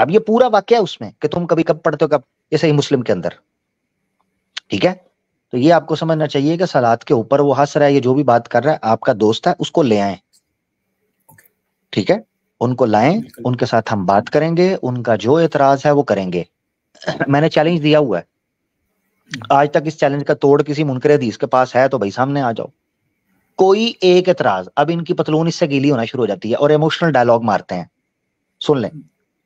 اب یہ پورا واقعہ ہے اس میں کہ تم کبھی کب پڑھتے ہو کب، یہ صحیح مسلم کے اندر، ٹھیک ہے. تو یہ آپ کو سمجھنا چاہیے کہ صلات کے اوپر وہ ہنس رہا ہے، یہ جو بھی بات کر رہا ہے آپ کا دوست ہے، اس کو لے آئیں، ٹھیک ہے، ان کو لائیں، ان کے ساتھ ہم بات کریں گے، ان کا جو اعتراض ہے وہ کریں گے. میں نے چیلنج دیا ہوا ہے، آج تک اس چیلنج کا توڑ کسی منکر حدیث کے پاس ہے تو بھائی سامنے آ جاؤ. کوئی ایک اعتراض، اب ان کی پتلون اس سے گیلی ہونا شروع ہو جاتی ہے اور ایموشنل ڈائلاگ مارتے ہیں. سن لیں،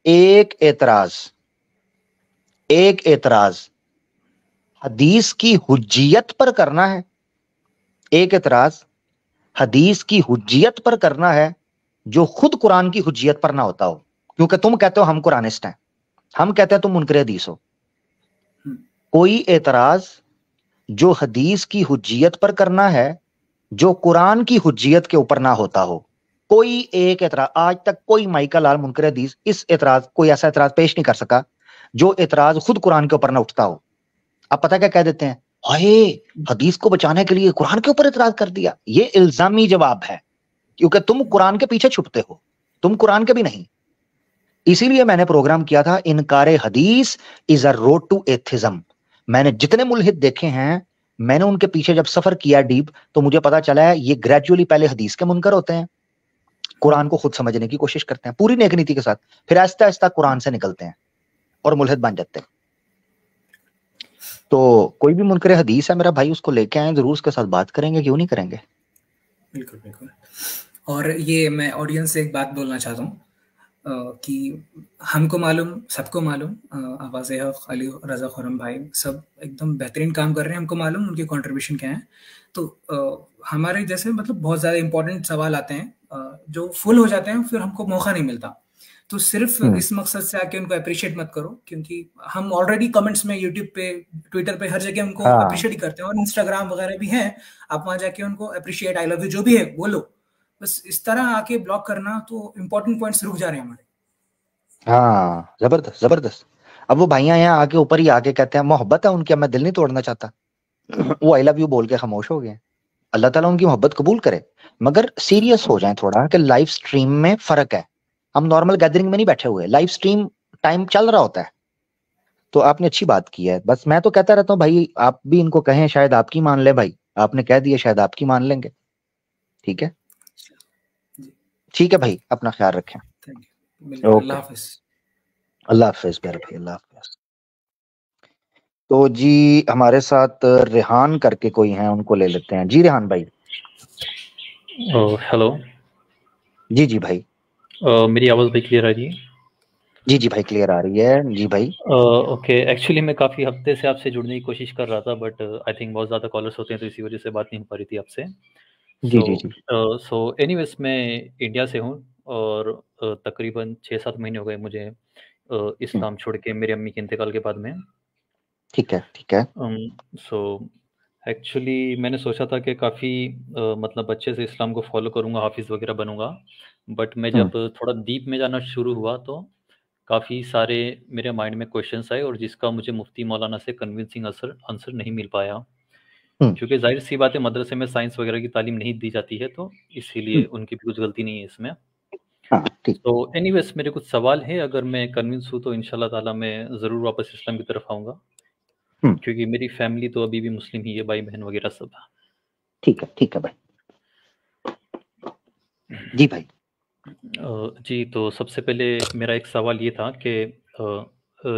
ایک اعتراض حدیث کی حجیت پر کرنا ہے، ایک اعتراض حدیث کی حجیت پر کرنا ہے جو خود قرآن کی حجیت پر نہ ہوتا ہو، کیونکہ تم کہتے ہو ہم قرآنسٹ ہیں، ہم کہتے ہیں تم منکر حدیث ہو. کوئی اعتراض جو حدیث کی حجیت پر کرنا ہے جو قرآن کی حجیت کے اوپر نہ ہوتا ہو. کوئی ایک اعتراض، آج تک کوئی مائیکا لال منکر حدیث اس اعتراض، کوئی ایسا اعتراض پیش نہیں کر سکا جو اعتراض خود قرآن کے اوپر نہ اٹھتا ہو. آپ پتہ کیا کہہ دیتے ہیں، ہائے حدیث کو بچانے کے لیے قرآن کے اوپر اعتراض کر دیا. یہ الزامی جواب ہے، کیونکہ تم قرآن کے پیچھے چھپتے ہو، تم قرآن کے بھی نہیں. اسی لیے میں نے پروگرام کیا تھا انکار حدیث از اے روڈ ٹو ایتھزم. میں نے جتنے ملحد دیکھے ہیں، میں نے ان کے پیچھے جب سفر کیا ڈیپ تو مجھے پتا چلا ہے یہ گریجولی پہلے حدیث کے منکر ہوتے ہیں، قرآن کو خود سمجھنے کی کوشش کرتے ہیں پوری نیک نیتی کے ساتھ، پھر آہستہ آہستہ قرآن سے نکلتے ہیں اور ملحد بن جاتے ہیں. تو کوئی بھی منکر حدیث ہے میرا بھائی، اس کو لے کے آئیں، ضرور اس کے ساتھ بات کریں گے، کیوں نہیں کریں گے. بالکل بالکل. اور یہ میں آڈینس سے ایک بات بولنا چاہتا ہوں کہ ہم کو معلوم، سب کو معلوم، آواز حق، علی رضا خرم بھائی سب ایک دم بہترین کام کر رہے ہیں، ہم کو معلوم ان کے کنٹریبیوشن کیا ہیں. تو ہمارے جیسے مطلب بہت زیادہ امپورٹنٹ سوال آتے ہیں جو فل ہو جاتے ہیں، پھر ہم کو موقع نہیں ملتا. تو صرف اس مقصد سے آ کے ان کو اپریشیٹ مت کرو، کیونکہ ہم آلریڈی کمنٹس میں یوٹیوب پہ، ٹویٹر پہ، ہر جگہ ان کو اپریشیٹ کرتے ہیں، اور انسٹاگرام وغیرہ بھی ہیں، آپ وہاں جا کے ان کو اپریشیٹ، آئی لو یو جو بھی ہے بولو. بس اس طرح آ کے بلاک کرنا تو امپورٹنٹ پوائنٹس رک جا رہے ہیں ہمارے. ہاں زبردست زبردست. اب وہ بھائیاں یہاں آ کے اوپر ہی آ کے کہتے ہیں محبت ہے ان کی، میں دل نہیں توڑنا چاہتا، وہ آئی لو یو بول کے خاموش ہو گئے. اللہ تعالیٰ ان کی محبت قبول کرے، مگر سیریس ہو جائیں تھوڑا کہ لائف سٹریم میں فرق ہے. ہم نارمل گیدرنگ میں نہیں بیٹھے ہوئے، لائف سٹریم ٹائم چل رہا ہوتا ہے. تو آپ نے اچھی بات کی ہے، بس میں تو کہتا رہتا ہوں بھائی آپ بھی ان کو کہیں، شاید آپ کی مان لے بھائی، آپ نے کہہ دیا شاید آپ کی مان لیں گے. ٹھیک ہے ٹھیک ہے بھائی، اپنا خیال رکھیں. اللہ حافظ. اللہ حافظ میرے بھائی، اللہ حافظ. تو جی ہمارے ساتھ ریحان کر کے کوئی ہیں، ان کو لے لیتے ہیں. جی ریحان بھائی. ہیلو. جی جی بھائی. میری آواز بھائی کلیئر آ رہی ہے؟ جی جی بھائی کلیئر آ رہی ہے. جی بھائی. اوکے، ایکچولی میں کافی ہفتے سے آپ سے جڑنے کی کوشش کر رہا تھا، بٹ آئی تھنک بہت زیادہ کالرس ہوتے ہیں تو اسی وجہ سے بات نہیں ہو پا رہی تھی آپ سے. جی جی جی. سو اینی ویز میں انڈیا سے ہوں، اور تقریباً 6-7 مہینے ہو گئے مجھے اسلام چھوڑ کے، میری امی کے انتقال کے بعد میں. ٹھیک ہے ٹھیک ہے. سو ایکچولی میں نے سوچا تھا کہ کافی مطلب اچھے سے اسلام کو فالو کروں گا، حافظ وغیرہ بنوں گا، بٹ میں جب تھوڑا ڈیپ میں جانا شروع ہوا تو کافی سارے میرے مائنڈ میں کویشچنس آئے، اور جس کا مجھے مفتی مولانا سے کنونسنگ آنسر نہیں مل پایا، کیونکہ ظاہر سی بات ہے مدرسے میں سائنس وغیرہ کی تعلیم نہیں دی جاتی ہے، تو اسی لیے ان کی بھی کچھ غلطی نہیں ہے اس میں. تو اینی ویز میرے کچھ سوال ہے، اگر میں کنونس ہوں تو انشاءاللہ تعالیٰ میں ضرور واپس اسلام کی طرف آؤں گا، کیونکہ میری فیملی تو ابھی بھی مسلم ہی ہے، بھائی بہن وغیرہ سب. ٹھیک ہے ٹھیک ہے بھائی. جی بھائی. جی تو سب سے پہلے میرا ایک سوال یہ تھا کہ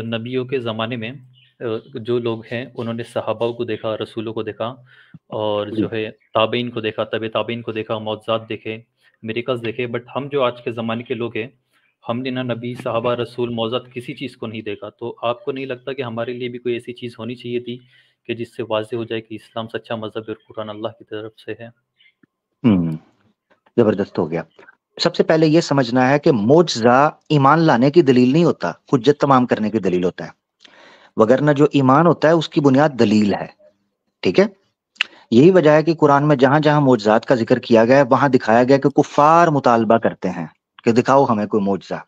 نبیوں کے زمانے میں جو لوگ ہیں انہوں نے صحابہ کو دیکھا، رسولوں کو دیکھا، اور جو ہے تابعین کو دیکھا، طب تابعین کو دیکھا، معجزات دیکھے، میریکلز دیکھے، بٹ ہم جو آج کے زمانے کے لوگ ہیں، ہم نے نہ نبی، صحابہ، رسول، معجزات کسی چیز کو نہیں دیکھا. تو آپ کو نہیں لگتا کہ ہمارے لیے بھی کوئی ایسی چیز ہونی چاہیے تھی کہ جس سے واضح ہو جائے کہ اسلام سچا مذہب اور قرآن اللہ کی طرف سے ہے؟ زبردست ہو گیا. سب سے پہلے یہ سمجھنا ہے کہ معجزہ ایمان لانے کی دلیل نہیں ہوتا، حجت تمام کرنے کی دلیل ہوتا ہے، وگرنہ جو ایمان ہوتا ہے اس کی بنیاد دلیل ہے. ٹھیک ہے. یہی وجہ ہے کہ قرآن میں جہاں جہاں معجزات کا ذکر کیا گیا ہے وہاں دکھایا گیا کہ کفار مطالبہ کرتے ہیں کہ دکھاؤ ہمیں کوئی معجزہ.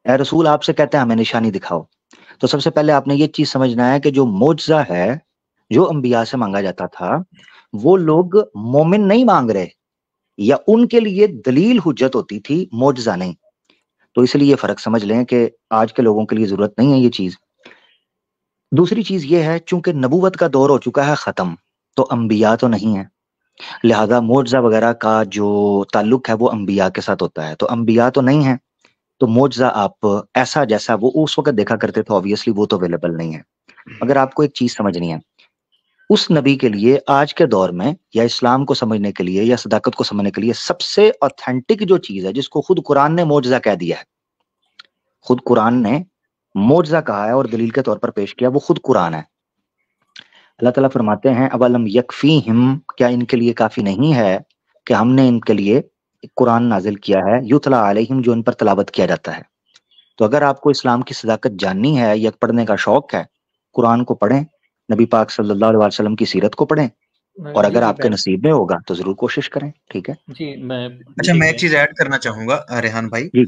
اے رسول آپ سے کہتے ہیں ہمیں نشانی دکھاؤ. تو سب سے پہلے آپ نے یہ چیز سمجھنا ہے کہ جو معجزہ ہے، جو انبیاء سے مانگا جاتا تھا، وہ لوگ مومن نہیں مانگ رہے، یا ان کے لیے دلیل حجت ہوتی تھی، معجزہ نہیں. تو اس لیے یہ فرق سمجھ لیں کہ آج کے لوگوں کے لیے ضرورت نہیں ہے یہ چیز. دوسری چیز یہ ہے چونکہ نبوت کا دور ہو چکا ہے ختم، تو انبیاء تو نہیں ہے، لہذا معجزہ وغیرہ کا جو تعلق ہے وہ انبیاء کے ساتھ ہوتا ہے. تو انبیاء تو نہیں ہے، تو معجزہ آپ ایسا جیسا وہ اس وقت دیکھا کرتے تھے آبویسلی وہ تو اویلیبل نہیں ہے. مگر آپ کو ایک چیز سمجھنی ہے، اس نبی کے لیے آج کے دور میں یا اسلام کو سمجھنے کے لیے یا صداقت کو سمجھنے کے لیے سب سے اوتھینٹک جو چیز ہے، جس کو خود قرآن نے معجزہ کہہ دیا ہے، خود قرآن نے معجزہ کہا ہے اور دلیل کے طور پر پیش کیا، وہ خود قرآن ہے. اللہ تعالیٰ فرماتے ہیں اولم یکفیہم، کیا ان کے لیے کافی نہیں ہے کہ ہم نے ان کے لیے قرآن نازل کیا ہے، یتلا علیہم، جو ان پر تلاوت کیا جاتا ہے. تو اگر آپ کو اسلام کی صداقت جاننی ہے یا پڑھنے کا شوق ہے، قرآن کو پڑھیں، نبی پاک صلی اللہ علیہ وسلم کی سیرت کو پڑھیں، اور جی اگر جی آپ کے نصیب میں ہوگا تو ضرور کوشش کریں. ٹھیک ہے جی میں اچھا میں ایک چیز ایڈ کرنا چاہوں گا ریحان بھائی، جی.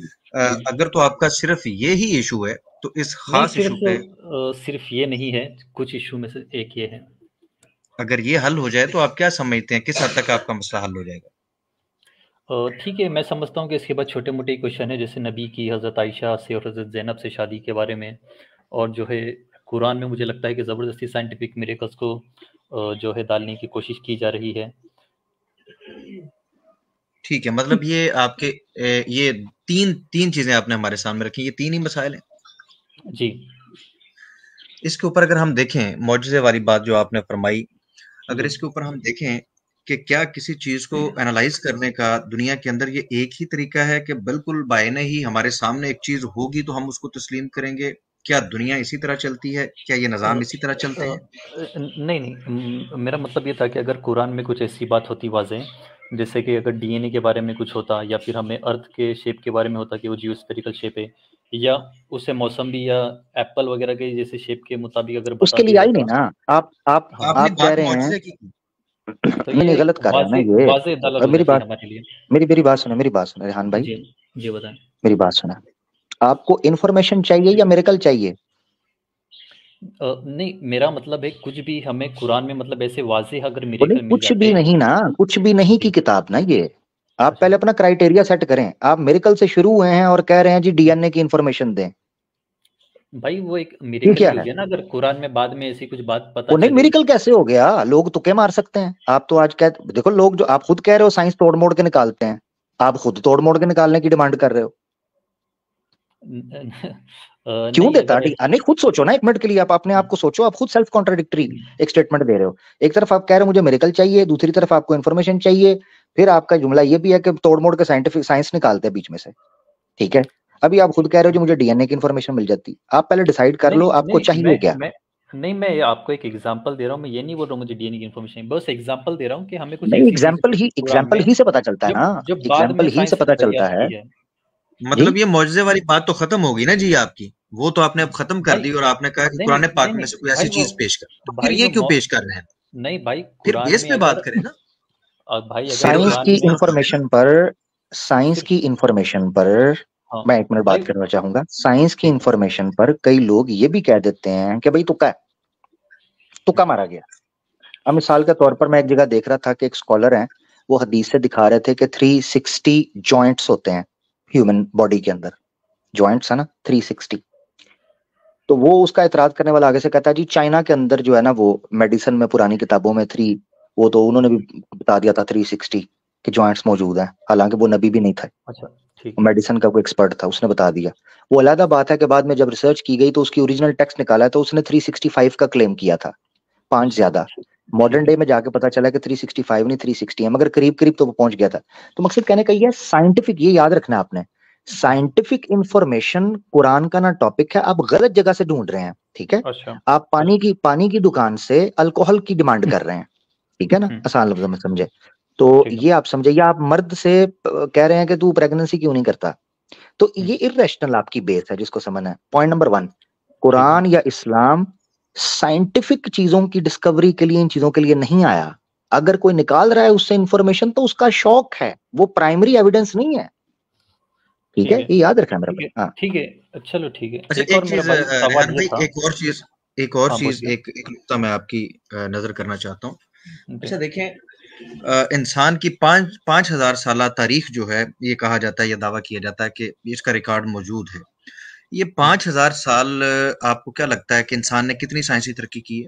اگر تو آپ کا صرف یہی ایشو ہے تو اس خاص ایشو پہ صرف یہ نہیں ہے، کچھ ایشو میں سے ایک یہ ہے. اگر یہ حل ہو جائے تو آپ کیا سمجھتے ہیں کس حد تک آپ کا مسئلہ حل ہو جائے گا؟ ٹھیک ہے، میں سمجھتا ہوں کہ اس کے بعد چھوٹے موٹے کویشچن ہے، جیسے نبی کی حضرت عائشہ سے اور حضرت زینب سے شادی کے بارے میں، اور جو ہے قرآن میں مجھے لگتا ہے کہ زبردستی سائنٹیفک میریکلز کو جو ہے ڈالنے کی کوشش کی جا رہی ہے. ٹھیک ہے، مطلب یہ آپ کے یہ تین چیزیں آپ نے ہمارے سامنے رکھی، یہ تین ہی مسائل ہیں. جی اس کے اوپر اگر ہم دیکھیں معجزے والی بات جو آپ نے فرمائی، اگر اس کے اوپر ہم دیکھیں کہ کیا کسی چیز کو انالائز کرنے کا دنیا کے اندر یہ ایک ہی طریقہ ہے کہ بالکل بعینہ ہی ہمارے سامنے ایک چیز ہوگی تو ہم اس کو تسلیم کریں گے؟ کیا دنیا اسی طرح چلتی ہے؟ کیا یہ نظام اسی طرح چلتے ہیں؟ نہیں، میرا مطلب یہ تھا کہ اگر قرآن میں کچھ ایسی بات ہوتی واضح، جیسے کہ اگر ڈی این اے کے بارے میں کچھ ہوتا، یا پھر ہمیں ارتھ کے شیپ کے بارے میں ہوتا کہ وہ جیو اسپیریکل شیپ ہے، یا اسے موسمبی یا ایپل وغیرہ کے جیسے شیپ کے مطابق اگر اس بتا کے لیے دیا آئی جاتا. نہیں نا. آپ نے کہہ بات رہے ہیں معجزے کی، تو نہیں یہ غلط کر رہے ہیں نا واضح یہ. دلالت ہو میری جاتی ہے بات ہمارے لیے. میری بات سنیں ریحان بھائی، جی جی بتائیں. میری بات سنیں. آپ کو انفارمیشن چاہیے یا میریکل چاہیے؟ نہیں، میرا مطلب ہے کچھ بھی ہمیں قرآن میں مطلب ایسے واضح اگر وہ نہیں، میریکل مل کچھ بھی جاتے. نہیں نا، کچھ بھی نہیں کی کتاب نا یہ. آپ پہلے اپنا کرائیٹیریا سیٹ کریں. آپ میریکل سے شروع ہوئے ہیں اور کہہ رہے ہیں جی ڈی این اے کی انفارمیشن دیں. بھائی وہ ایک یہ میریکل کیا ہی ہو ہے؟ گیا نا، اگر قرآن میں بعد میں ایسی کچھ بات پتہ وہ نہیں، چلے. میریکل کیسے ہو گیا؟ لوگ تکے مار سکتے ہیں. آپ تو آج دیکھو لوگ جو آپ خود کہہ رہے ہو سائنس توڑ موڑ کے نکالتے ہیں، آپ خود توڑ موڑ کے نکالنے کی ڈیمانڈ کر رہے ہو. کیوں نہیں دیتا؟ اگر نہیں خود سوچو نا ایک منٹ کے لیے. آپ اپنے آپ کو سوچو. آپ خود سیلف کانٹراڈکٹری ایک سٹیٹمنٹ دے رہے ہو. ایک طرف آپ کہہ رہے ہو مجھے میریکل چاہیے، دوسری طرف آپ کو انفارمیشن چاہیے، پھر آپ کا جملہ یہ بھی ہے کہ توڑ موڑ کے سائنس نکالتے ہیں بیچ میں سے. ٹھیک ہے، ابھی آپ خود کہہ رہے ہو جو مجھے ڈی این اے کی انفارمیشن مل جاتی. آپ پہلے ڈیسائیڈ کر لو آپ کو چاہیے کیا. نہیں، میں آپ کو ایک ایگزامپل دے رہا ہوں. میں یہ نہیں بول رہا ہوں مجھے ڈی این اے کی انفارمیشن، بس ایگزامپل دے رہا ہوں کہ ہمیں کچھ نہیں، ایسی چیزیں ایگزامپل ہی سے پتا چلتا ہے نا. جو بعد ایگزامپل میں ہی سے سائنس پتا نے چلتا ہے. دریافت کی ہے. مطلب یہ معجزے والی بات تو ختم ہوگی نا جی آپ کی، وہ تو آپ نے اب ختم کر دی اور آپ نے کہا کہ قرآن پاک میں سے کوئی ایسی چیز پیش کر، تو پھر یہ کیوں پیش کر رہے ہیں؟ نہیں بھائی، پھر قرآن بیس میں پہ اگر بات کریں نا. بھائی اگر سائنس قرآن کی میں انفارمیشن پر میں ایک منٹ بات کرنا چاہوں گا. سائنس کی انفارمیشن پر کئی لوگ یہ بھی کہہ دیتے ہیں کہ بھائی تکا مارا گیا. اب مثال کے طور پر میں ایک جگہ دیکھ رہا تھا کہ ایک اسکالر ہیں، وہ حدیث سے دکھا رہے تھے کہ 360 جوائنٹس ہوتے ہیں ہیومن باڈی کے اندر. جوائنٹس ہے نا 360. تو وہ اس کا اعتراض کرنے والا آگے سے کہتا ہے جی چائنا کے اندر جو ہے نا وہ میڈیسن میں پرانی کتابوں میں وہ تو انہوں نے بھی بتا دیا تھا 360 کہ جوائنٹس موجود ہیں، حالانکہ وہ نبی بھی نہیں تھا، میڈیسن کا کوئی ایکسپرٹ تھا، اس نے بتا دیا. وہ علیحدہ بات ہے کہ بعد میں جب ریسرچ کی گئی تو اس کی اوریجنل ٹیکسٹ نکالا تو اس نے 365 کا کلیم کیا تھا، 5 زیادہ. ماڈرن ڈے میں جا کے پتا چلا کہ 365 نہیں 360 ہے، مگر قریب قریب تو وہ پہنچ گیا تھا. تو مقصد کہنے کا یہ سائنٹیفک، یہ یاد رکھنا آپ نے، سائنٹیفک انفارمیشن قرآن کا نا ٹاپک ہے. آپ غلط جگہ سے ڈھونڈ رہے ہیں. ٹھیک ہے، آپ پانی کی دکان سے الکوہل کی ڈیمانڈ کر رہے ہیں. ٹھیک ہے نا، آسان لفظوں میں سمجھے تو یہ آپ سمجھے. یا آپ مرد سے کہہ رہے ہیں کہ تو پریگننسی کیوں نہیں کرتا، تو یہ irrational آپ کی بیس ہے جس کو سمجھنا ہے. پوائنٹ نمبر 1، قرآن یا اسلام سائنٹیفک چیزوں کی ڈسکوری کے لیے، ان چیزوں کے لیے نہیں آیا. اگر کوئی نکال رہا ہے اس سے انفارمیشن تو اس کا شوق ہے، وہ پرائمری ایویڈنس نہیں ہے. ٹھیک ہے، یہ یاد رکھنا میرا بھائی. ہاں ٹھیک ہے، چلو ٹھیک ہے. اچھا ایک چیز ریحان بھائی، ایک اور چیز ایک نقطہ میں آپ کی نظر کرنا چاہتا ہوں. اچھا دیکھیں، انسان کی 5,000 سالہ تاریخ جو ہے، یہ کہا جاتا ہے، یہ دعویٰ کیا جاتا ہے کہ اس کا ریکارڈ موجود ہے. یہ 5,000 سال آپ کو کیا لگتا ہے کہ انسان نے کتنی سائنسی ترقی کی ہے؟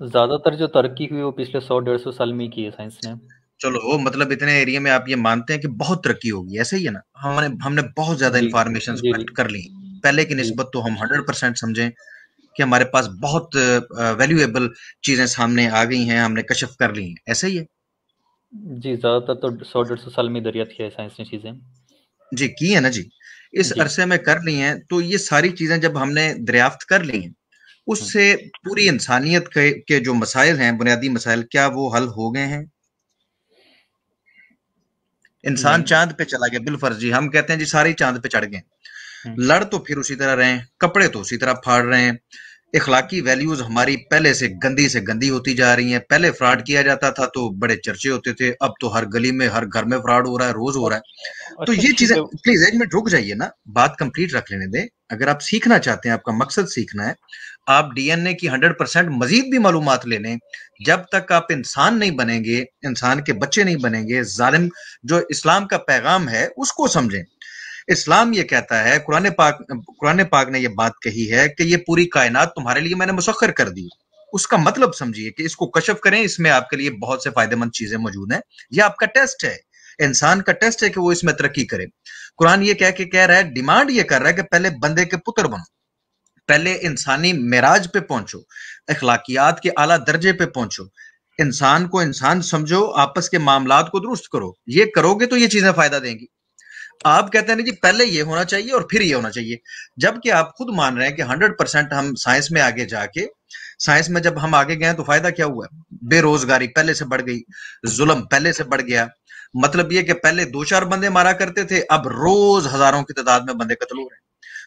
زیادہ تر جو ترقی ہوئی وہ پچھلے 100-150 سال میں کی ہے سائنس نے. چلو مطلب اتنے ایریا میں آپ یہ مانتے ہیں کہ بہت ترقی ہوگی، ایسے ہی ہے نا؟ ہم نے بہت زیادہ انفارمیشن کلیکٹ کر لی، پہلے کی نسبت تو ہم 100% سمجھیں کہ ہمارے پاس بہت ویلیویبل چیزیں سامنے آ گئی ہیں، ہم نے کشف کر لی ہیں، ایسے ہی ہے؟ جی زیادہ تر تو 100-150 سال میں دریافت کیا ہے سائنس نے چیزیں. جی کی ہے نا جی، اس عرصے میں کر لی ہیں. تو یہ ساری چیزیں جب ہم نے دریافت کر لی ہیں، اس سے پوری انسانیت کے جو مسائل ہیں، بنیادی مسائل، کیا وہ حل ہو گئے ہیں؟ انسان چاند پہ چلا گیا بالفرض، جی ہم کہتے ہیں جی سارے چاند پہ چڑھ گئے، لڑ تو پھر اسی طرح رہے ہیں، کپڑے تو اسی طرح پھاڑ رہے ہیں، اخلاقی ویلیوز ہماری پہلے سے گندی ہوتی جا رہی ہیں. پہلے فراڈ کیا جاتا تھا تو بڑے چرچے ہوتے تھے، اب تو ہر گلی میں ہر گھر میں فراڈ ہو رہا ہے، روز ہو رہا ہے. تو یہ چیزیں پلیز ایک منٹ رک جائیے نا، بات کمپلیٹ رکھ لینے دیں. اگر آپ سیکھنا چاہتے ہیں، آپ کا مقصد سیکھنا ہے، آپ ڈی این اے کی 100% مزید بھی معلومات لے لیں. جب تک آپ انسان نہیں بنیں گے، انسان کے بچے نہیں بنیں گے، ظالم جو اسلام کا پیغام ہے اس کو سمجھیں. اسلام یہ کہتا ہے، قرآن پاک نے یہ بات کہی ہے کہ یہ پوری کائنات تمہارے لیے میں نے مسخر کر دی. اس کا مطلب سمجھیے کہ اس کو کشف کریں، اس میں آپ کے لیے بہت سے فائدہ مند چیزیں موجود ہیں. یہ آپ کا ٹیسٹ ہے، انسان کا ٹیسٹ ہے کہ وہ اس میں ترقی کرے. قرآن یہ کہہ رہا ہے، ڈیمانڈ یہ کر رہا ہے کہ پہلے بندے کے پتر بنو، پہلے انسانی معراج پہ پہنچو، اخلاقیات کے اعلیٰ درجے پہ پہنچو، انسان کو انسان سمجھو، آپس کے معاملات کو درست کرو. یہ کرو گے تو یہ چیزیں فائدہ دیں گی. آپ کہتے ہیں جی پہلے یہ ہونا چاہیے اور پھر یہ ہونا چاہیے، جبکہ آپ خود مان رہے ہیں کہ 100% ہم سائنس میں آگے جا کے، سائنس میں جب ہم آگے گئے تو فائدہ کیا ہوا ہے؟ بے روزگاری پہلے سے بڑھ گئی، ظلم پہلے سے بڑھ گیا. مطلب یہ کہ پہلے 2-4 بندے مارا کرتے تھے، اب روز ہزاروں کی تعداد میں بندے قتل ہو رہے ہیں.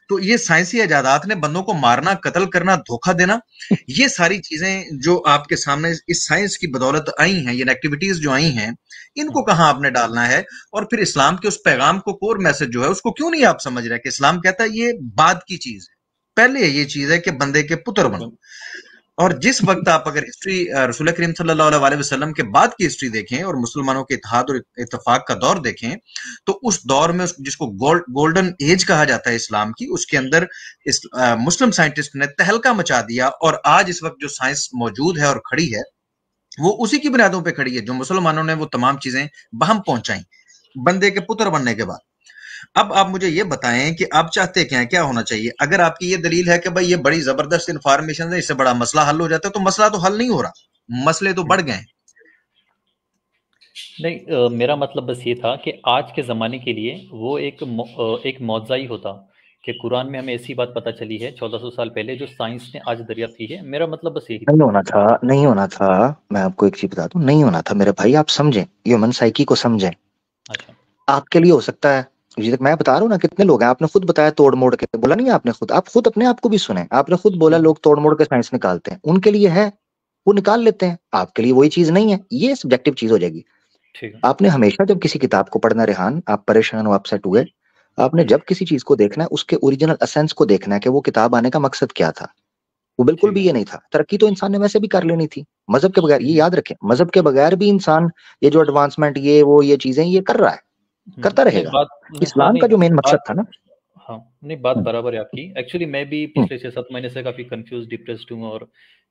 تو یہ سائنسی ایجادات نے بندوں کو مارنا، قتل کرنا، دھوکہ دینا، یہ ساری چیزیں جو آپ کے سامنے اس سائنس کی بدولت آئی ہیں، یہ ایکٹیویٹیز جو آئی ہیں، ان کو کہاں آپ نے ڈالنا ہے؟ اور پھر اسلام کے اس پیغام کو، کور میسج جو ہے، اس کو کیوں نہیں آپ سمجھ رہے کہ اسلام کہتا ہے یہ بعد کی چیز ہے، پہلے یہ چیز ہے کہ بندے کے پتر بنو. اور جس وقت آپ اگر ہسٹری رسول کریم صلی اللہ علیہ وسلم کے بعد کی ہسٹری دیکھیں اور مسلمانوں کے اتحاد اور اتفاق کا دور دیکھیں، تو اس دور میں جس کو گولڈن ایج کہا جاتا ہے اسلام کی، اس کے اندر مسلم سائنٹسٹ نے تہلکہ مچا دیا. اور آج اس وقت جو سائنس موجود ہے اور کھڑی ہے، وہ اسی کی بنیادوں پہ کھڑی ہے جو مسلمانوں نے وہ تمام چیزیں بہم پہنچائیں بندے کے پتر بننے کے بعد. اب آپ مجھے یہ بتائیں کہ آپ چاہتے کیا ہونا چاہیے؟ اگر آپ کی یہ دلیل ہے کہ بھائی یہ بڑی زبردست انفارمیشن ہے، اس سے بڑا مسئلہ حل ہو جاتا ہے، تو مسئلہ تو حل نہیں ہو رہا، مسئلے تو بڑھ گئے. نہیں، میرا مطلب بس یہ تھا کہ آج کے زمانے کے لیے وہ ایک معجزہ ہی ہوتا کہ قرآن میں ہمیں ایسی بات پتہ چلی ہے 1400 سال پہلے جو سائنس نے آج دریافت کی ہے. میرا مطلب بس یہی تھا. نہیں ہونا تھا. میں آپ کو ایک چیز بتا دوں، نہیں ہونا تھا میرے بھائی. آپ سمجھیں، ہیومن سائیکی کو سمجھیں. اچھا، آپ کے لیے ہو سکتا ہے، جی میں بتا رہا ہوں نا، کتنے لوگ ہیں، آپ نے خود بتایا توڑ موڑ کے، بولا نہیں آپ نے خود، آپ خود اپنے آپ کو بھی سنیں، آپ نے خود بولا لوگ توڑ موڑ کے سائنس نکالتے ہیں، ان کے لیے ہے، وہ نکال لیتے ہیں. آپ کے لیے وہی چیز نہیں ہے، یہ سبجیکٹو چیز ہو جائے گی. آپ نے ہمیشہ جب کسی کتاب کو پڑھنا، ریحان آپ پریشان ہو، آپ سیٹ ہوئے، آپ نے جب کسی چیز کو دیکھنا ہے، اس کے اوریجنل اسینس کو دیکھنا ہے کہ وہ کتاب آنے کا مقصد کیا تھا. وہ بالکل بھی یہ نہیں تھا. ترقی تو انسان نے ویسے بھی کر لینی تھی مذہب کے بغیر. یہ یاد رکھیں، مذہب کے بغیر بھی انسان یہ جو ایڈوانسمنٹ، یہ چیزیں یہ کر رہا ہے، کرتا رہے گا. اسلام کا جو مین مقصد تھا نا. ہاں نہیں، بات برابر ہے آپ کی. ایکچولی میں بھی پچھلے 6-7 مہینے سے کافی کنفیوز، ڈپریسڈ ہوں، اور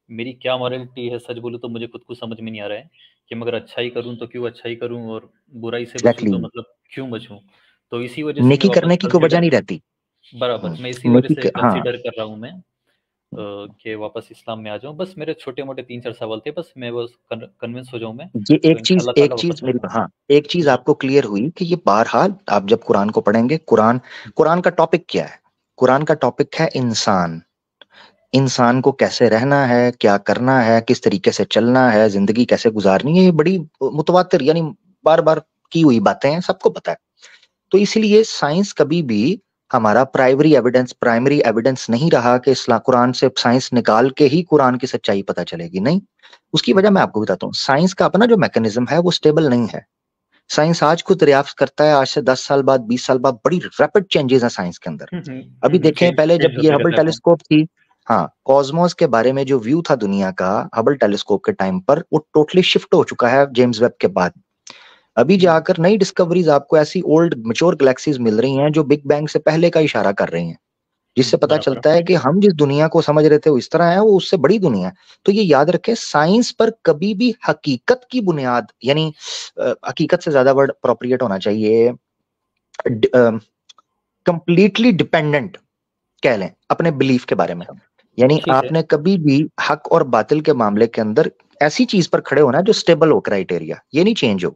میری کیا مورالٹی ہے، سچ بولوں تو مجھے خود کو سمجھ میں نہیں آ رہا ہے کہ مگر اچھائی کروں تو کیوں اچھائی کروں، اور برائی سے بچوں تو مطلب کیوں بچوں. تو اسی وجہ سے نیکی کرنے کی کوئی وجہ نہیں رہتی. برابر، میں اسی وجہ سے کنسیڈر کر رہا ہوں میں کہ واپس اسلام میں آ جاؤں. بس میرے چھوٹے موٹے 3-4 سوال تھے، بس میں بس کنونس ہو جاؤں میں. یہ ایک چیز آپ کو کلیئر ہوئی کہ یہ بہرحال آپ جب قرآن کو پڑھیں گے، قرآن کا ٹاپک کیا ہے؟ قرآن کا ٹاپک ہے انسان کو کیسے رہنا ہے، کیا کرنا ہے، کس طریقے سے چلنا ہے، زندگی کیسے گزارنی ہے. یہ بڑی متواتر، یعنی بار بار کی ہوئی باتیں ہیں، سب کو پتا ہے. تو اس لیے سائنس کبھی بھی ہمارا پرائمری ایویڈنس نہیں رہا کہ قرآن سے سائنس نکال کے ہی قرآن کی سچائی پتہ چلے گی. نہیں، اس کی وجہ میں آپ کو بتاتا ہوں. سائنس کا اپنا جو میکانزم ہے وہ سٹیبل نہیں ہے. سائنس آج خود دریافت کرتا ہے، آج سے 10 سال بعد، 20 سال بعد بڑی ریپڈ چینجز ہیں سائنس کے اندر. ابھی دیکھیں، پہلے جب یہ ہبل ٹیلیسکوپ تھی، ہاں کosmos کے بارے میں جو ویو تھا دنیا کا ہبل ٹیلیسکوپ کے ٹائم پر وہ ٹوٹلی شفٹ ہو چکا ہے جیمز ویب کے بعد. ابھی جا کر نئی ڈسکوریز آپ کو ایسی اولڈ میچور گلیکسیز مل رہی ہیں جو بگ بینگ سے پہلے کا اشارہ کر رہی ہیں, جس سے پتا چلتا ہے کہ ہم جس دنیا کو سمجھ رہے تھے وہ اس طرح ہے, وہ اس سے بڑی دنیا ہے. تو یہ یاد رکھیں, سائنس پر کبھی بھی حقیقت کی بنیاد, یعنی حقیقت سے زیادہ ورڈ اپروپریٹ ہونا چاہیے, کمپلیٹلی ڈیپینڈنٹ کہہ لیں اپنے بلیف کے بارے میں. یعنی آپ نے کبھی بھی حق اور باطل کے معاملے کے اندر ایسی چیز پر کھڑے ہونا جو سٹیبل ہو کرائٹیریا, یہ نہیں چینج ہو.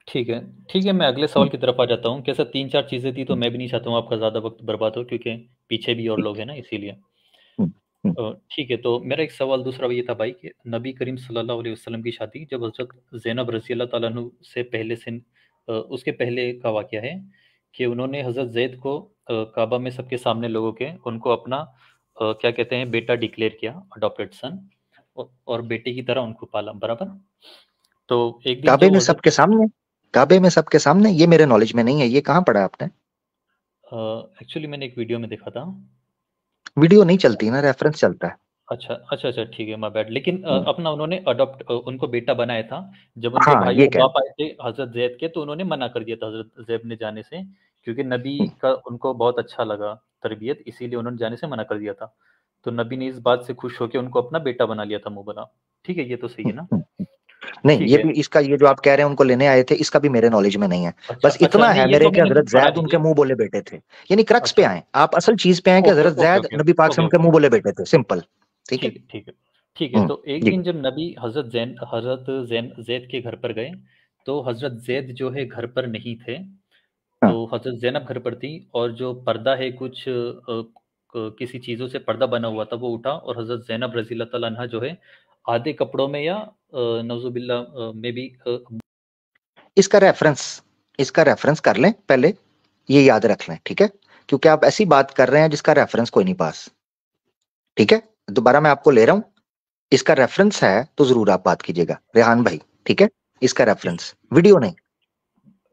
ٹھیک ہے, میں اگلے سوال کی طرف آ جاتا ہوں. کیسا 3-4 چیزیں تھی تو میں بھی نہیں چاہتا ہوں آپ کا زیادہ وقت برباد ہو, کیونکہ پیچھے بھی اور لوگ ہیں نا, اسی لیے. ٹھیک ہے, تو میرا ایک سوال دوسرا یہ تھا بھائی کہ نبی کریم صلی اللہ علیہ وسلم کی شادی جب حضرت زینب رضی اللہ تعالیٰ عنہ سے پہلے سے اس کے پہلے کا واقعہ ہے کہ انہوں نے حضرت زید کو کعبہ میں سب کے سامنے لوگوں کے ان کو اپنا کیا کہتے ہیں بیٹا ڈکلیئر کیا, اڈاپٹڈ سن, اور بیٹے کی طرح ان کو پالا, برابر. تو ایک دن کعبے میں سب کے سامنے, کعبے میں سب کے سامنے, یہ میرے نالج میں نہیں ہے, یہ کہاں پڑھا آپ نے؟ ایکچولی میں نے ایک ویڈیو میں دیکھا تھا. ویڈیو نہیں چلتی نا, ریفرنس چلتا ہے. اچھا ٹھیک ہے, مائی بیڈ. لیکن اپنا انہوں نے اڈاپٹ ان کو بیٹا بنایا تھا. جب ان کے بھائی اور باپ آئے تھے حضرت زید کے تو انہوں نے منع کر دیا تھا حضرت زید نے جانے سے, کیونکہ نبی کا ان کو بہت اچھا لگا تربیت, اسی لیے انہوں نے جانے سے منع کر دیا تھا. تو نبی نے اس بات سے خوش ہو کے ان کو اپنا بیٹا بنا لیا تھا, منہ بنا. ٹھیک ہے, یہ تو صحیح ہے نا؟ نہیں, یہ بھی اس کا, یہ جو آپ کہہ رہے ہیں ان کو لینے آئے تھے, اس کا بھی میرے نالج میں نہیں ہے. بس اتنا ہے میرے کہ حضرت زید ان کے منہ بولے بیٹے تھے. یعنی کرکس پہ آئیں آپ, اصل چیز پہ آئیں کہ حضرت زید نبی پاک صلی اللہ علیہ وسلم کے منہ بولے بیٹے تھے, سمپل. ٹھیک ہے. تو ایک دن جب نبی حضرت زید کے گھر پر گئے تو حضرت زید جو ہے گھر پر نہیں تھے, تو حضرت زینب گھر پر تھی, اور جو پردہ ہے کچھ کسی چیزوں سے پردہ بنا ہوا تھا وہ اٹھا, اور حضرت زینب رضی اللہ تعالیٰ عنہا جو ہے آدھے کپڑوں میں یا نعوذ باللہ میں بھی. اس کا ریفرنس کر لیں پہلے, یہ یاد رکھ لیں, ٹھیک ہے, کیونکہ آپ ایسی بات کر رہے ہیں جس کا ریفرنس کوئی نہیں پاس. ٹھیک ہے, دوبارہ میں آپ کو لے رہا ہوں, اس کا ریفرنس ہے تو ضرور آپ بات کیجیے گا ریحان بھائی. ٹھیک ہے, اس کا ریفرنس, ویڈیو نہیں.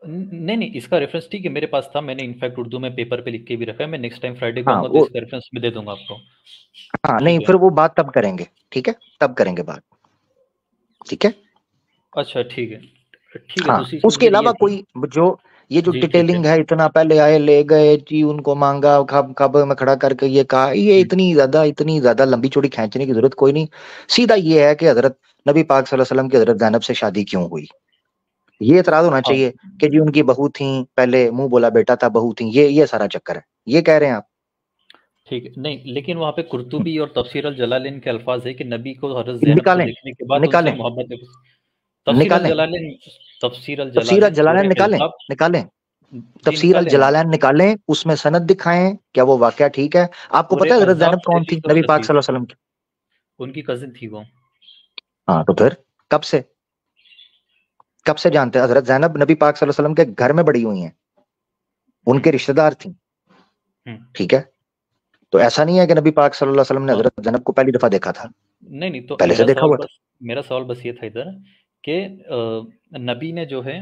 نہیں, اس کا ریفرنس ٹھیک ہے میرے پاس تھا, میں نے انفیکٹ اردو میں پیپر پہ لکھ کے بھی رکھا ہے. میں نیکسٹ ٹائم فرائیڈے کو آؤں گا تو اس کا ریفرنس میں دے دوں گا آپ کو. ہاں نہیں, پھر وہ بات تب کریں گے. ٹھیک ہے, تب کریں گے بات. ٹھیک ہے, اچھا ٹھیک ہے. ہاں, اس کے علاوہ کوئی جو یہ جو ڈیٹیلنگ ہے, اتنا پہلے آئے لے گئے جی, ان کو مانگا, کعبہ میں کھڑا کر کے یہ کہا, یہ اتنی زیادہ لمبی چوڑی کھینچنے کی ضرورت کوئی نہیں. سیدھا یہ ہے کہ حضرت نبی پاک صلی اللہ علیہ وسلم کی حضرت زینب سے شادی کیوں ہوئی, یہ اعتراض ہونا چاہیے کہ جی ان کی بہو تھیں, پہلے منہ بولا بیٹا تھا, بہو تھیں, یہ سارا چکر ہے, یہ کہہ رہے ہیں آپ. ٹھیک ہے, نہیں لیکن وہاں پہ قرطبی اور تفسیر الجلالین کے الفاظ ہے کہ نبی کو حضرت زینب کو دیکھنے کے بعد ان سے محبت. تفسیر الجلالین نکالیں, اس میں سند دکھائیں, کیا وہ واقعہ ٹھیک ہے. آپ کو پتا ہے حضرت زینب کون تھی نبی پاک صلی اللہ علیہ وسلم کی؟ ان کی کزن تھی وہ. ہاں, تو پھر کب سے جانتے ہیں؟ حضرت زینب نبی پاک صلی اللہ علیہ وسلم کے گھر میں بڑی ہوئی ہیں, ان کے رشتہ دار تھیں. ٹھیک ہے, تو ایسا نہیں ہے کہ نبی پاک صلی اللہ علیہ وسلم نے حضرت زینب کو پہلی دفعہ دیکھا تھا. نہیں, تو پہلے سے دیکھا ہوا تھا. میرا سوال بس یہ تھا ادھر کہ نبی نے جو ہے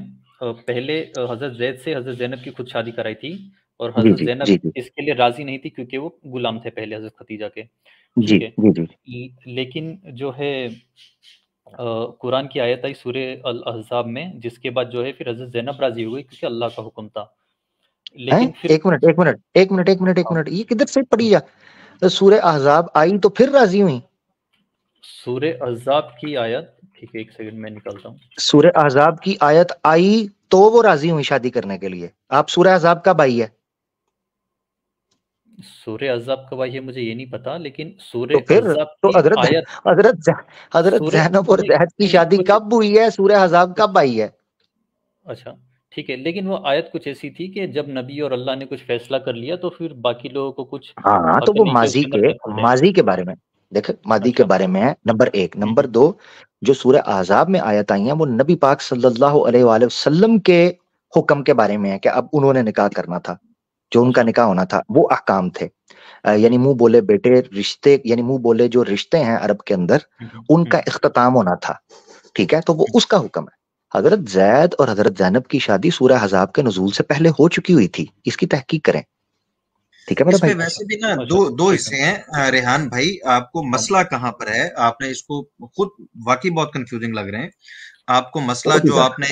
پہلے حضرت زید سے حضرت زینب کی خود شادی کرائی تھی, اور حضرت زینب اس کے لیے راضی نہیں تھی کیونکہ وہ غلام تھے پہلے حضرت خدیجہ کے. ٹھیک ہے, لیکن جو ہے قرآن کی آیت آئی سورہ الاحزاب میں, جس کے بعد جو ہے پھر حضرت زینب راضی ہو گئی کیونکہ اللہ کا حکم تھا. لیکن پھر ایک منٹ, یہ کدھر سے پڑھی ہے؟ سورہ احزاب آئی تو پھر راضی ہوئی؟ سورہ احزاب کی آیت, ٹھیک ہے ایک سیکنڈ میں نکالتا ہوں. سورہ احزاب کی آیت آئی تو وہ راضی ہوئی شادی کرنے کے لیے. آپ سورہ احزاب کب آئی ہے؟ سورہ احزاب کب آئی ہے مجھے یہ نہیں پتا, لیکن سورہ احزاب تو حضرت زینب اور زید کی شادی کب ہوئی ہے؟ سورہ احزاب کب آئی ہے؟ اچھا ٹھیک ہے, لیکن وہ آیت کچھ ایسی تھی کہ جب نبی اور اللہ نے کچھ فیصلہ کر لیا تو پھر باقی لوگوں کو کچھ. ہاں, تو وہ ماضی کے بارے میں دیکھیں, ماضی کے بارے میں ہے نمبر 1. نمبر 2, جو سورہ احزاب میں آیت آئی ہیں وہ نبی پاک صلی اللہ علیہ وآلہ وسلم کے حکم کے بارے میں ہے کہ اب انہوں نے نکاح کرنا تھا, جو ان کا نکاح ہونا تھا وہ احکام تھے. یعنی منہ بولے بیٹے رشتے, یعنی منہ بولے جو رشتے ہیں عرب کے اندر, ان کا اختتام ہونا تھا. ٹھیک ہے, تو وہ اس کا حکم ہے. حضرت زید اور حضرت زینب کی شادی سورہ احزاب کے نزول سے پہلے ہو چکی ہوئی تھی, اس کی تحقیق کریں. ٹھیک ہے میرے اس بھائی؟ میں ویسے بھی نا اچھا دو ٹھیک حصے ہیں ریحان بھائی. آپ کو مسئلہ کہاں پر ہے؟ آپ نے اس کو خود واقعی بہت کنفیوزنگ لگ رہے ہیں آپ کو. مسئلہ بہت ہی جو زیادہ. آپ نے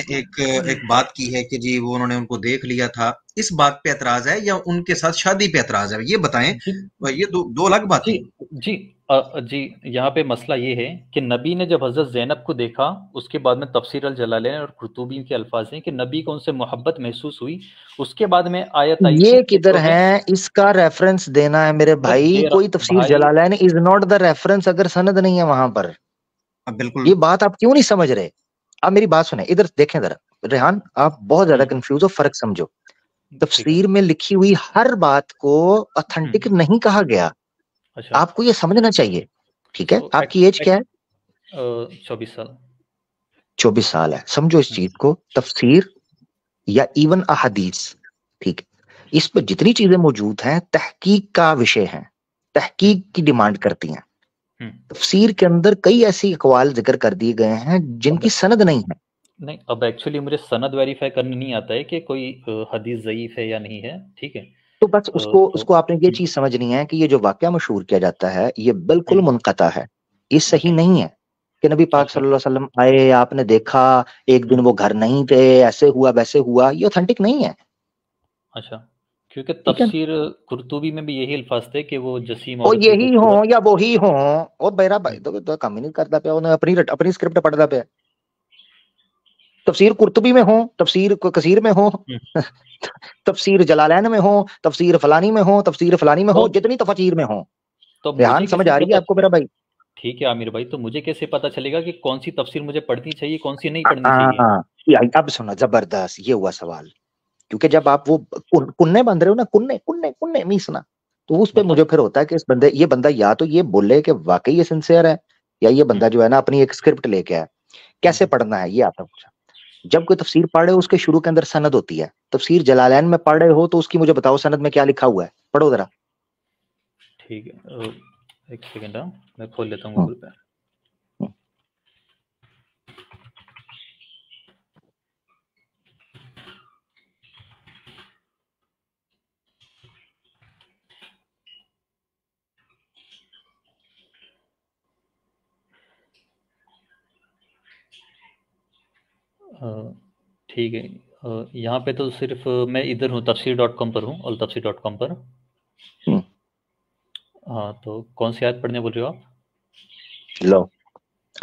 ایک بات کی ہے کہ جی وہ انہوں نے ان کو دیکھ لیا تھا، اس بات پہ اعتراض ہے یا ان کے ساتھ شادی پہ اعتراض ہے؟ یہ بتائیں. جی یہ دو الگ باتیں. جی جی یہاں پہ مسئلہ یہ ہے کہ نبی نے جب حضرت زینب کو دیکھا، اس کے بعد میں تفسیر الجلالین اور قرطبی کے الفاظ ہیں کہ نبی کو ان سے محبت محسوس ہوئی. اس کے بعد میں آیت آئی تھی یہ کہ کدھر جو ہے ہے؟ اس کا ریفرنس دینا ہے میرے میں بھائی. دے کوئی رہا تفسیر بھائی. جلالین از ناٹ دا ریفرنس اگر سند نہیں ہے وہاں پر. بالکل یہ بات آپ کیوں نہیں سمجھ رہے؟ آپ میری بات سنیں، ادھر دیکھیں ذرا. ریحان آپ بہت زیادہ کنفیوز ہو، فرق سمجھو. ٹھیک ہے. تفسیر میں لکھی ہوئی ہر بات کو اتھینٹک نہیں کہا گیا. اچھا آپ کو یہ سمجھنا چاہیے. ٹھیک ہے؟ تو آپ کی ایج کیا ہے؟ 24 سال. 24 سال ہے. سمجھو اس چیز کو، تفسیر یا ایون احادیث، ٹھیک ہے، اس پہ جتنی چیزیں موجود ہیں تحقیق کا وشے ہیں، تحقیق کی ڈیمانڈ کرتی ہیں. تفسیر کے اندر کئی ایسی اقوال ذکر کر دیے گئے ہیں جن کی سند نہیں ہے. نہیں، اب ایکچولی مجھے سند ویریفائی کرنے نہیں آتا ہے کہ کوئی حدیث ضعیف ہے یا نہیں ہے. ٹھیک ہے، تو بس اس کو آپ نے یہ چیز سمجھنی ہے کہ یہ جو واقعہ مشہور کیا جاتا ہے یہ بالکل منقطع ہے، یہ صحیح نہیں ہے. کہ نبی پاک صلی اللہ علیہ وسلم آئے، آپ نے دیکھا، ایک دن وہ گھر نہیں تھے، ایسے ہوا ویسے ہوا، یہ اوتھینٹک نہیں ہے. اچھا، کیونکہ ٹھیک ہے، تفسیر قرطبی میں بھی یہی الفاظ تھے کہ وہ جسیم اور عورت کی یہی ہوں یا وہی ہوں، اور میرا بھائی تو کام ہی نہیں کرتا پیا، انہیں اپنی اسکرپٹ پڑھتا پیا. تفسیر قرطبی میں ہوں، تفسیر کثیر میں ہوں، تفسیر جلالین میں ہوں، تفسیر فلانی میں ہوں، تفسیر فلانی میں ہوں، جتنی تفسیر میں ہوں. تو ریحان مجھے سمجھ کیسے آ رہی ہے پتا؟ آپ کو میرا بھائی؟ ٹھیک ہے عامر بھائی، تو مجھے کیسے پتا چلے گا کہ کون سی تفسیر مجھے پڑھنی چاہیے، کون سی نہیں پڑھنی چاہیے؟ ہاں، اب سنو، زبردست، یہ ہوا سوال. کیونکہ جب آپ وہ کننے بند رہے ہو نا، کننے میسنا، تو اس پہ مطلب مجھے پھر ہوتا ہے کہ یہ بندہ یا تو یہ بولے کہ واقعی یہ سنسیئر ہے، یا یہ بندہ جو ہے نا اپنی ایک اسکرپٹ لے کے آئے. کیسے پڑھنا ہے یہ آپ نے پوچھا. جب کوئی تفسیر پڑھ رہے ہو اس کے شروع کے اندر سند ہوتی ہے. تفسیر جلالین میں پڑھ رہے ہو تو اس کی مجھے بتاؤ سند میں کیا لکھا ہوا ہے، پڑھو ذرا. ٹھیک ہے، ایک سیکنڈ، میں کھول لیتا ہوں گوگل پہ. ٹھیک ہے، یہاں پہ تو صرف میں ادھر ہوں، tafsir.com پر ہوں، altafsir.com پر. ہاں، تو کون سی آیت پڑھنے بول رہے ہو آپ؟ لو،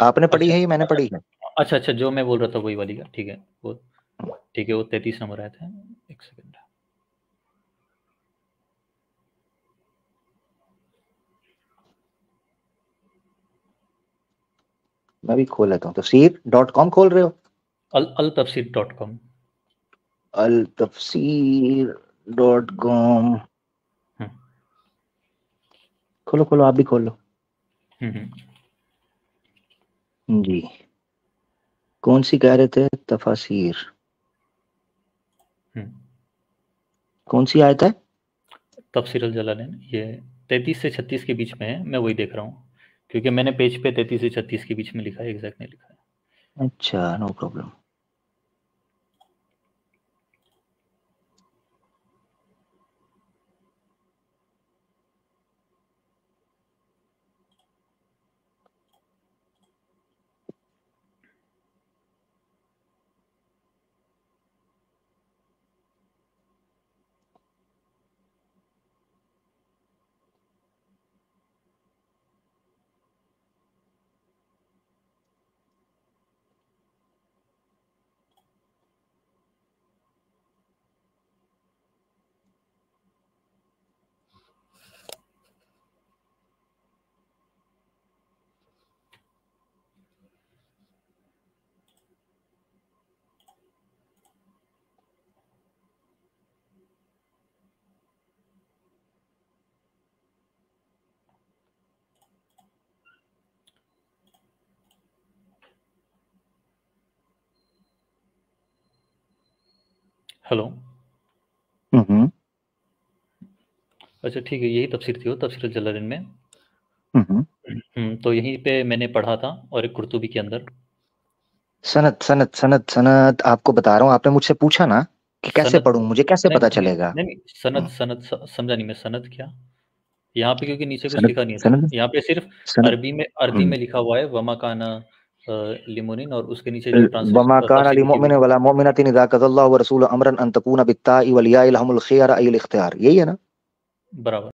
آپ نے پڑھی اچھا ہے یا میں نے پڑھی ہے؟ اچھا جو میں بول رہا تھا وہی والی کا. ٹھیک ہے، وہ 33 نمبر آیت ہے. ایک سیکنڈ. میں بھی کھول لیتا ہوں. تفسیر.com کھول رہے ہو؟ altafsir.com. altafsir.com کھولو، آپ بھی کھول لو. جی، کون سی کہہ رہے تھے؟ تفاسیر. کون سی آیت ہے؟ تفسیر الجلالین، یہ 33 سے 36 کے بیچ میں ہے. میں وہی دیکھ رہا ہوں کیونکہ میں نے پیج پہ 33 سے 36 کے بیچ میں لکھا ہے، ایگزیکٹ نہیں لکھا ہے. اچھا، نو پرابلم. ہلو. اچھا ٹھیک ہے، یہی تفسیر تھی وہ، تفسیر الجلالین میں. تو یہیں پہ میں نے پڑھا تھا، اور ایک قرطبی کے اندر. سند آپ کو بتا رہا ہوں. آپ نے مجھ سے پوچھا نا کہ کیسے سند پڑھوں، مجھے کیسے نہیں پتا نہیں چلے گا؟ نہیں سند سند سمجھا نہیں میں، سند کیا یہاں پہ کیونکہ نیچے کچھ سند لکھا نہیں ہے، سند یہاں پہ صرف سند عربی میں لکھا ہوا ہے وما کانا لمونین، اور اس کے نیچے جو وما كان تفسیر لکھی لمؤمن ہوئی ولا مؤمنة اذا قضى الله ورسوله امرا ان تكون بالتاء والياء لهم الخيار اي الاختيار، یہی ہے نا؟ برابر